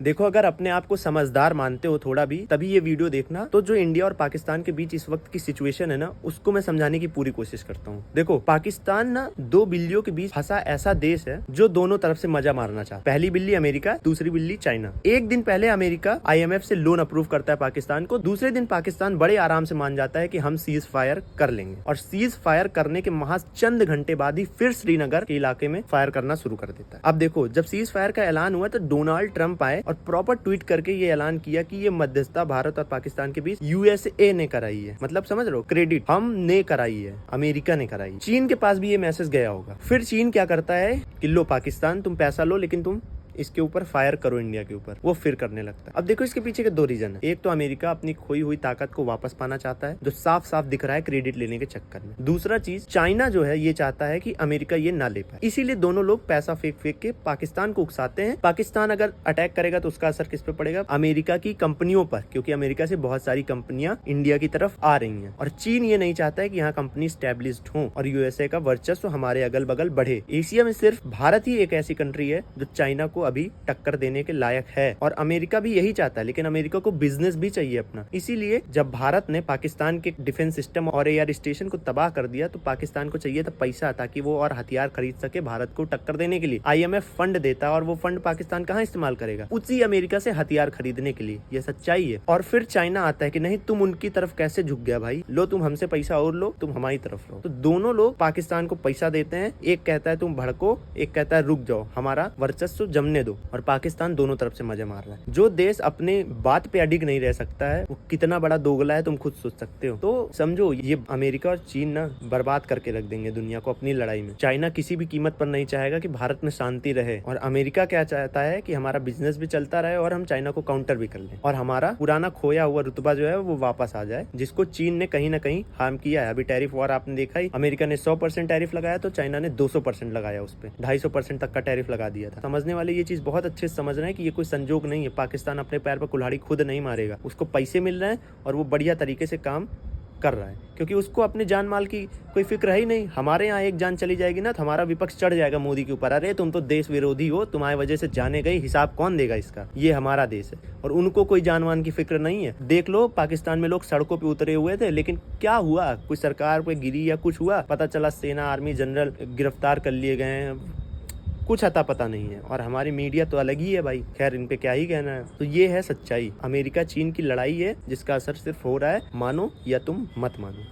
देखो, अगर अपने आप को समझदार मानते हो थोड़ा भी, तभी ये वीडियो देखना। तो जो इंडिया और पाकिस्तान के बीच इस वक्त की सिचुएशन है ना, उसको मैं समझाने की पूरी कोशिश करता हूँ। देखो, पाकिस्तान ना दो बिल्लियों के बीच फंसा ऐसा देश है जो दोनों तरफ से मजा मारना चाहता है। पहली बिल्ली अमेरिका, दूसरी बिल्ली चाइना। एक दिन पहले अमेरिका IMF से लोन अप्रूव करता है पाकिस्तान को, दूसरे दिन पाकिस्तान बड़े आराम से मान जाता है कि हम सीज फायर कर लेंगे, और सीज फायर करने के महज चंद घंटे बाद ही फिर श्रीनगर के इलाके में फायर करना शुरू कर देता है। अब देखो, जब सीज फायर का ऐलान हुआ तो डोनाल्ड ट्रंप आए और प्रॉपर ट्वीट करके ये ऐलान किया कि ये मध्यस्थता भारत और पाकिस्तान के बीच USA ने कराई है। मतलब समझ रहे हो, क्रेडिट हमने कराई है, अमेरिका ने कराई। चीन के पास भी ये मैसेज गया होगा। फिर चीन क्या करता है कि लो पाकिस्तान, तुम पैसा लो, लेकिन तुम इसके ऊपर फायर करो इंडिया के ऊपर। वो फिर करने लगता है। अब देखो, इसके पीछे के दो रीजन है। एक तो अमेरिका अपनी खोई हुई ताकत को वापस पाना चाहता है, जो साफ साफ दिख रहा है क्रेडिट लेने के चक्कर में। दूसरा चीज, चाइना जो है ये चाहता है कि अमेरिका ये ना ले पाए, इसीलिए दोनों लोग पैसा फेंक फेंक के पाकिस्तान को उकसाते हैं। पाकिस्तान अगर अटैक करेगा तो उसका असर किस पे पड़ेगा? अमेरिका की कंपनियों पर, क्योंकि अमेरिका से बहुत सारी कंपनियां इंडिया की तरफ आ रही हैं, और चीन ये नहीं चाहता है कि यहाँ कंपनी स्टैब्लिश्ड हो और USA का वर्चस्व हमारे अगल बगल बढ़े। एशिया में सिर्फ भारत ही एक ऐसी कंट्री है जो चाइना को अभी टक्कर देने के लायक है, और अमेरिका भी यही चाहता है। लेकिन अमेरिका को बिजनेस भी चाहिए अपना। इसीलिए जब भारत ने पाकिस्तान के डिफेंस सिस्टम और एयर स्टेशन को तबाह कर दिया, तो पाकिस्तान को चाहिए था पैसा, ताकि वो और हथियार खरीद सके भारत को टक्कर देने के लिए। IMF फंड देता, और वो फंड पाकिस्तान कहाँ इस्तेमाल करेगा? उसी अमेरिका से हथियार खरीदने के लिए। ये सच्चाई है। और फिर चाइना आता है कि नहीं, तुम उनकी तरफ कैसे झुक गया भाई, लो तुम हमसे पैसा और लो, तुम हमारी तरफ लो। तो दोनों लोग पाकिस्तान को पैसा देते हैं। एक कहता है तुम भड़को, एक कहता है रुक जाओ, हमारा वर्चस्व जमने दो, और पाकिस्तान दोनों तरफ से मजा मार रहा है। जो देश अपने बात पे अडिग नहीं रह सकता है, वो कितना बड़ा दोगला है तुम खुद सोच सकते हो। तो समझो, ये अमेरिका और चीन ना बर्बाद करके रख देंगे दुनिया को अपनी लड़ाई में। चाइना किसी भी कीमत पर नहीं चाहेगा कि भारत में शांति रहे, और अमेरिका क्या चाहता है कि हमारा बिजनेस भी चलता रहे और हम चाइना को काउंटर भी कर लें, और हमारा पुराना खोया हुआ रुतबा जो है वो वापस आ जाए, जिसको चीन ने कहीं ना कहीं हार्म किया है। अभी टैरिफ वॉर आपने देखा ही, अमेरिका ने 100% टैरिफ लगाया तो चाइना ने 200% लगाया, उस पर 250% तक का टैरिफ लगा दिया था। समझने वाले ये चीज बहुत अच्छे से समझ रहे हैं कि ये कोई संजोग नहीं है। पाकिस्तान अपने पैर पर कुल्हाड़ी खुद नहीं मारेगा, उसको पैसे मिल रहे हैं और वो बढ़िया तरीके से काम कर रहा है, क्योंकि उसको अपने जान माल की कोई फिक्र है ही नहीं। हमारे यहाँ एक जान चली जाएगी ना तो हमारा विपक्ष चढ़ जाएगा मोदी के ऊपर, अरे तुम तो देश विरोधी हो, तुम्हारी वजह से जाने गई, हिसाब कौन देगा इसका? ये हमारा देश है, और उनको कोई जानवान की फिक्र नहीं है। देख लो, पाकिस्तान में लोग सड़कों पे उतरे हुए थे, लेकिन क्या हुआ? कोई सरकार पे गिरी या कुछ हुआ? पता चला सेना, आर्मी, जनरल गिरफ्तार कर लिए गए हैं, कुछ अता पता नहीं है। और हमारी मीडिया तो अलग ही है भाई, खैर इन पे क्या ही कहना है। तो ये है सच्चाई। अमेरिका चीन की लड़ाई है जिसका असर सिर्फ हो रहा है, मानो या तुम मत मानो।